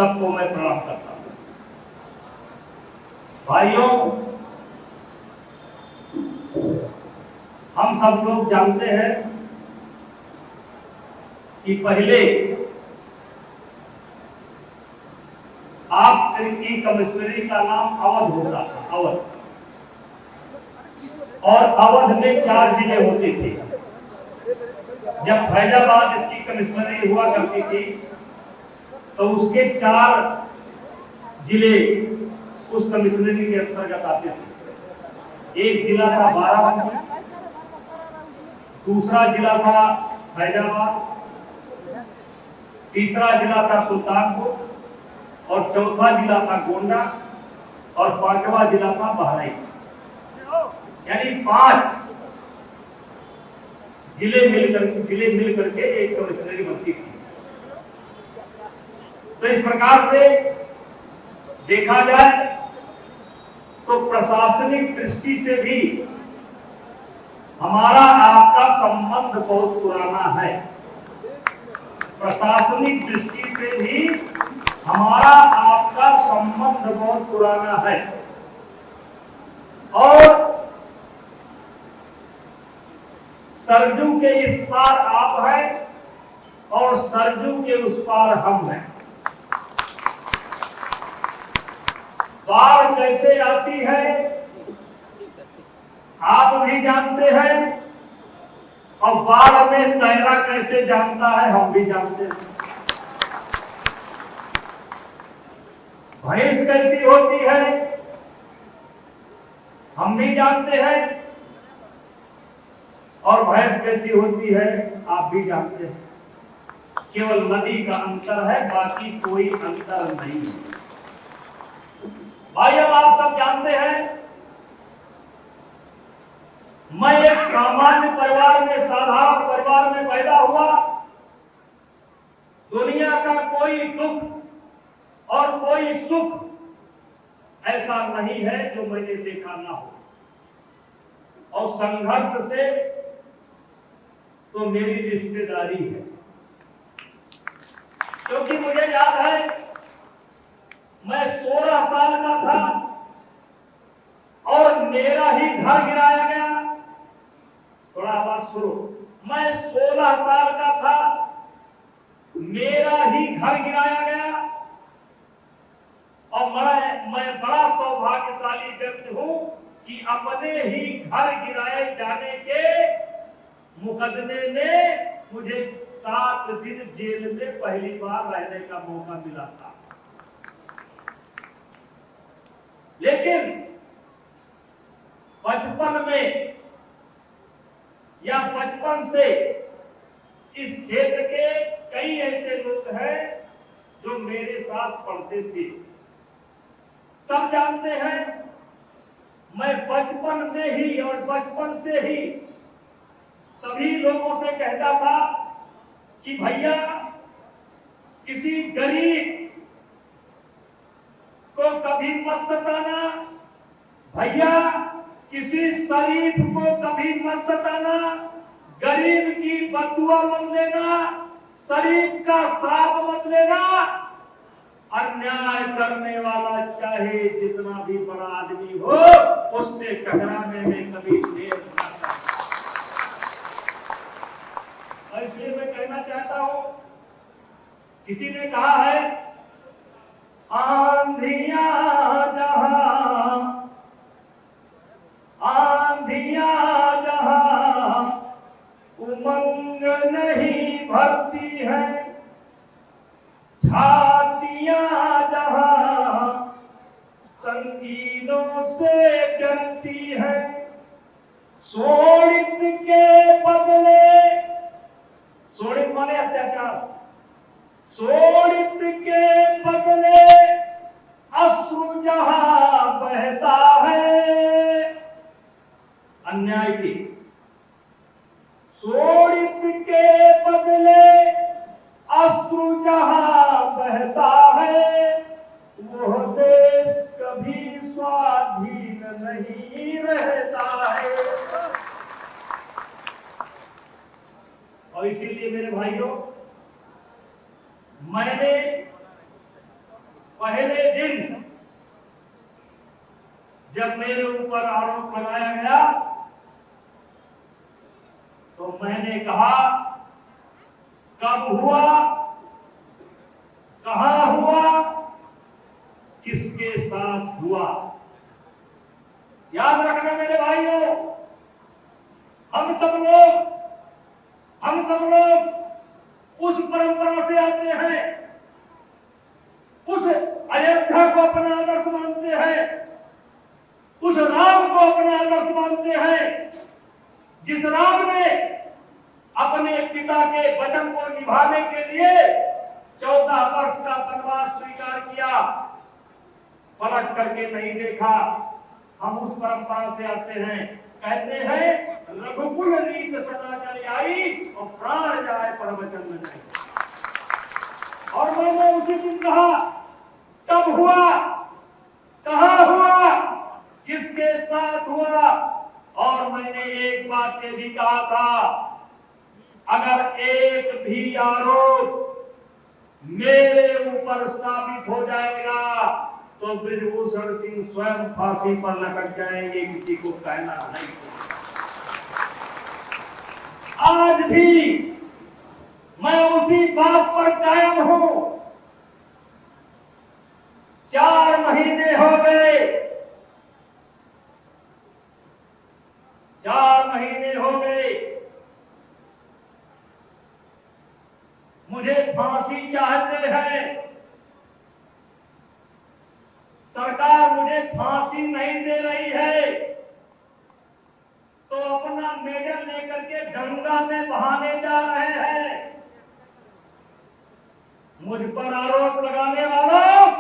सबको मैं प्रणाम करता हूं। भाइयों, हम सब लोग जानते हैं कि पहले आपकी कमिश्नरी का नाम अवध होता था, अवध, और अवध में 4 जिले होते थे। जब फैजाबाद इसकी कमिश्नरी हुआ करती थी तो उसके 4 जिले उस कमिश्नरी के अंतर्गत आते थे। एक जिला था बाराबंकी, दूसरा जिला था फैजाबाद, तीसरा जिला था सुल्तानपुर, और चौथा जिला था गोंडा, और 5वां जिला था बहराइच। यानी 5 जिले मिलकर के एक कमिश्नरी बनती थी। तो इस प्रकार से देखा जाए तो प्रशासनिक दृष्टि से भी हमारा आपका संबंध बहुत पुराना है। प्रशासनिक दृष्टि से भी हमारा आपका संबंध बहुत पुराना है। और सरजू के इस पार आप हैं और सरजू के उस पार हम हैं। बाढ़ कैसे आती है आप भी जानते हैं, और बाढ़ में तैरा कैसे जानता है हम भी जानते हैं। भैंस कैसी होती है हम भी जानते हैं, और भैंस कैसी होती है आप भी जानते हैं। केवल नदी का अंतर है, बाकी कोई अंतर नहीं है। भाई, अब आप सब जानते हैं मैं एक सामान्य परिवार में, साधारण परिवार में पैदा हुआ। दुनिया का कोई दुख और कोई सुख ऐसा नहीं है जो मैंने देखा ना हो, और संघर्ष से तो मेरी रिश्तेदारी है। क्योंकि मुझे याद है मैं 16 साल का था और मेरा ही घर गिराया गया। थोड़ा आवाज सुनो। मैं 16 साल का था, मेरा ही घर गिराया गया, और मैं बड़ा सौभाग्यशाली व्यक्ति हूं कि अपने ही घर गिराए जाने के मुकदमे में मुझे 7 दिन जेल में पहली बार रहने का मौका मिला था। लेकिन बचपन में या बचपन से इस क्षेत्र के कई ऐसे लोग हैं जो मेरे साथ पढ़ते थे। सब जानते हैं मैं बचपन में ही और बचपन से ही सभी लोगों से कहता था कि भैया, किसी गरीब को कभी मत सताना, भैया किसी शरीफ को कभी मत सताना, गरीब की बददुआ मत लेना, शरीफ का श्राप मत लेना। अन्याय करने वाला चाहे जितना भी बड़ा आदमी हो, उससे टकराने में कभी देर न करना। इसलिए मैं कहना चाहता हूं, किसी ने कहा है आंधियां जहां उमंग नहीं भरती है, छातियां जहां संगीनों से डरती है, शोणित के बदले, शोणित माने अत्याचार, शोणित के बदले अश्रु जहां बहता है, अन्याय की, शोणित के बदले अश्रु जहां बहता है, वो देश कभी स्वाधीन नहीं रहता है। और इसीलिए मेरे भाइयों, मैंने पहले दिन जब मेरे ऊपर आरोप लगाया गया तो मैंने कहा, कब हुआ, कहां हुआ, किसके साथ हुआ। याद रखना मेरे भाइयों, हम सब लोग उस परंपरा से आते हैं, उस अयोध्या को अपना आदर्श मानते हैं, उस राम को अपना आदर्श मानते हैं, जिस राम ने अपने पिता के वचन को निभाने के लिए 14 वर्ष का वनवास स्वीकार किया, पलट करके नहीं देखा। हम उस परंपरा से आते हैं, कहते हैं रघुकुल रीत सदा चली आई और प्राण जाए पर वचन न जाए। और मैंने उसी दिन कहा, कब हुआ, कहां हुआ, किसके साथ हुआ। और मैंने एक बात ये भी कहा था, अगर एक भी आरोप मेरे ऊपर साबित हो जाएगा तो बृजभूषण सिंह स्वयं फांसी पर लटक जाएंगे, किसी को कहना नहीं। आज भी मैं उसी बात पर कायम हूं। 4 महीने हो गए, 4 महीने हो गए, मुझे फांसी चाहते हैं, सरकार मुझे फांसी नहीं दे रही है, तो अपना मेडल लेकर के गंगा में बहाने जा रहे हैं। मुझ पर आरोप लगाने वालों,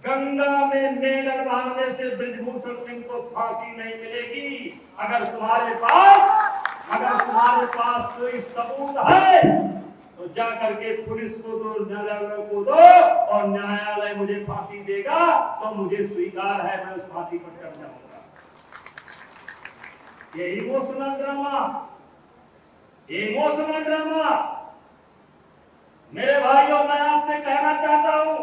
गंगा में मेडल बहाने से बृजभूषण सिंह को फांसी नहीं मिलेगी। अगर तुम्हारे पास कोई सबूत है तो जा करके पुलिस को दो, न्यायालय को दो, और न्यायालय मुझे फांसी देगा तो मुझे स्वीकार है, मैं उस फांसी पर चढ़ जाऊंगा। ये इमोशनल ड्रामा मेरे भाइयों, मैं आपसे कहना चाहता हूं,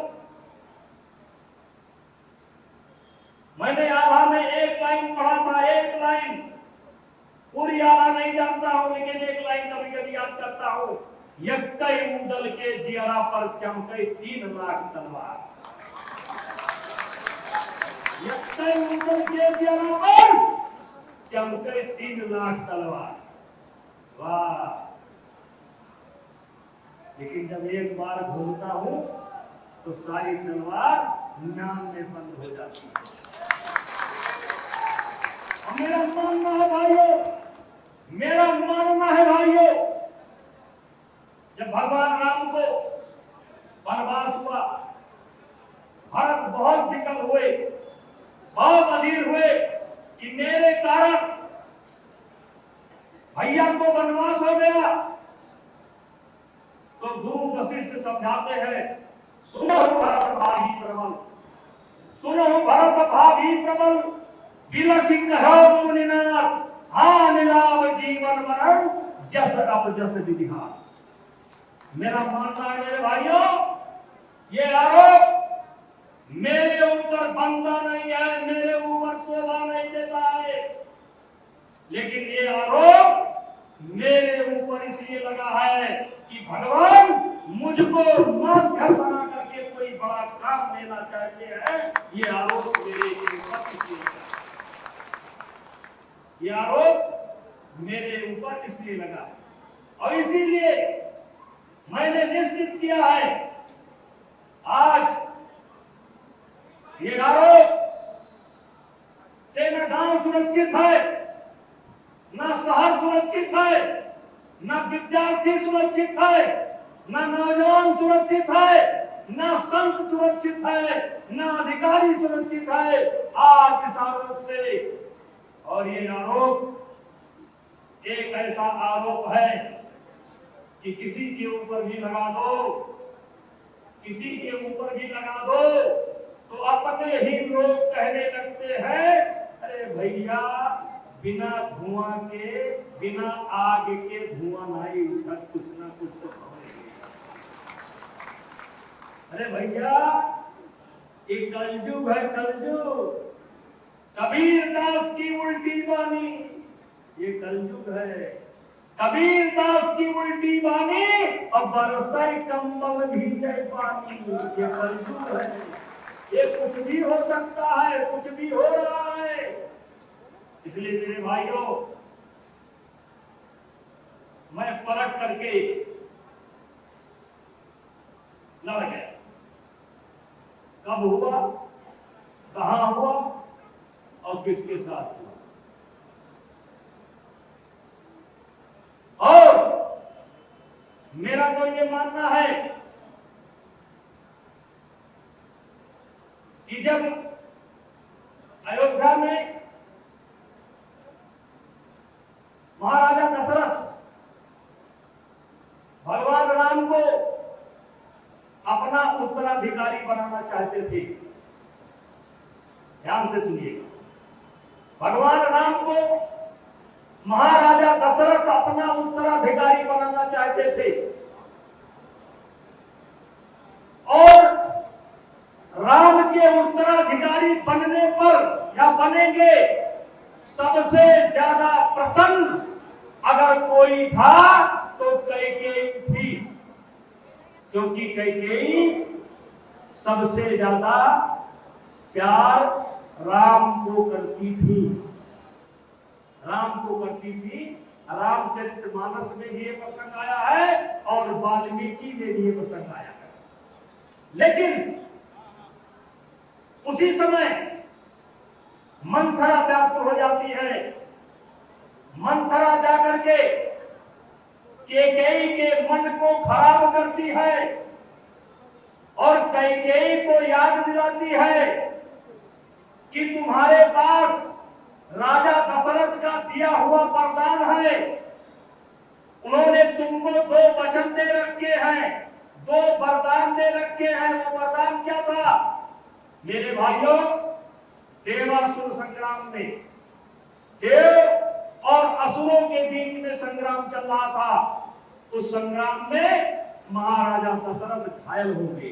मैंने आभा में एक लाइन पढ़ा था, एक लाइन, पूरी आभा नहीं जानता हूं, लेकिन एक लाइन कभी कभी याद करता हूं। यक्कई मुदल के जियरा पर चमके 3 लाख तलवार। यक्कई मुदल के जियरा पर चमके 3 लाख तलवार। वाह! लेकिन जब एक बार घूमता हूं तो सारी तलवार नाम में बंद हो जाती है। और मेरा मानना है भाइयों, जब भगवान राम को वनवास हुआ, भरत बहुत विकल हुए, बहुत अधीर हुए कि मेरे कारण भैया को वनवास हो गया। तो गुरु वशिष्ठ समझाते हैं, सुनो भरत भाभी प्रबल, सुनो भरत भाभी प्रबल, बिलखि कहो मुनिनाथ, हानि लाभ जीवन मरण, जस अब जस विधिहार। मेरा मानना है मेरे भाइयों, ये आरोप मेरे ऊपर बनता नहीं है, मेरे ऊपर शोभा नहीं देता है, लेकिन ये आरोप मेरे ऊपर इसलिए लगा है कि भगवान मुझको माध्यम बना करके कोई बड़ा काम लेना चाहते हैं। ये आरोप मेरे ऊपर इसलिए लगा, ये आरोप मेरे ऊपर इसलिए लगा, और इसीलिए मैंने निश्चित किया है, आज ये आरोप से न गांव सुरक्षित है, न शहर सुरक्षित है, न विद्यार्थी सुरक्षित है, न नौजवान सुरक्षित है, न संत सुरक्षित है, न अधिकारी सुरक्षित है आज इस आरोप से। और ये आरोप एक ऐसा आरोप है कि किसी के ऊपर भी लगा दो, किसी के ऊपर भी लगा दो तो अपने ही लोग कहने लगते हैं, अरे भैया बिना धुआं के, बिना आग के धुआं नहीं उठा, कुछ ना कुछ तो अरे भैया, ये कलयुग है, कलयुग। कबीर दास की उल्टी बानी, ये कलयुग है। कबीर दास की उल्टी बानी और बरसाई कम्बल भीजे पानी, ये कलयुग है। ये कुछ भी हो सकता है, कुछ भी हो रहा है। इसलिए मेरे भाइयों, मैं परख करके लड़ गया। कब हुआ, कहां हुआ और किसके साथ हुआ। और मेरा तो ये मानना है कि जब अयोध्या में महाराजा दशरथ भगवान राम को अपना उत्तराधिकारी बनाना चाहते थे, ध्यान से सुनिएगा, भगवान राम को महाराजा दशरथ अपना उत्तराधिकारी बनाना चाहते थे और राम के उत्तराधिकारी बनने पर या बनेंगे सबसे ज्यादा प्रसन्न अगर कोई था तो कैकेयी थी, क्योंकि कैकेयी सबसे ज्यादा प्यार राम को करती थी, राम को करती थी। रामचरितमानस में भी ये प्रसंग आया है और वाल्मीकि में भी ये प्रसंग आया है। लेकिन उसी समय मंथरा व्याकुल हो जाती है। मंथरा जाकर के कैकेयी के मन को खराब करती है और कैकेयी को याद दिलाती है कि तुम्हारे पास राजा दशरथ का दिया हुआ वरदान है। उन्होंने तुमको 2 वचन दे रखे हैं, 2 वरदान दे रखे हैं। वो वरदान क्या था मेरे भाइयों? देवासुर संग्राम में देव और असुरों के बीच में संग्राम चल रहा था। उस संग्राम में महाराजा दशरथ घायल हो गए।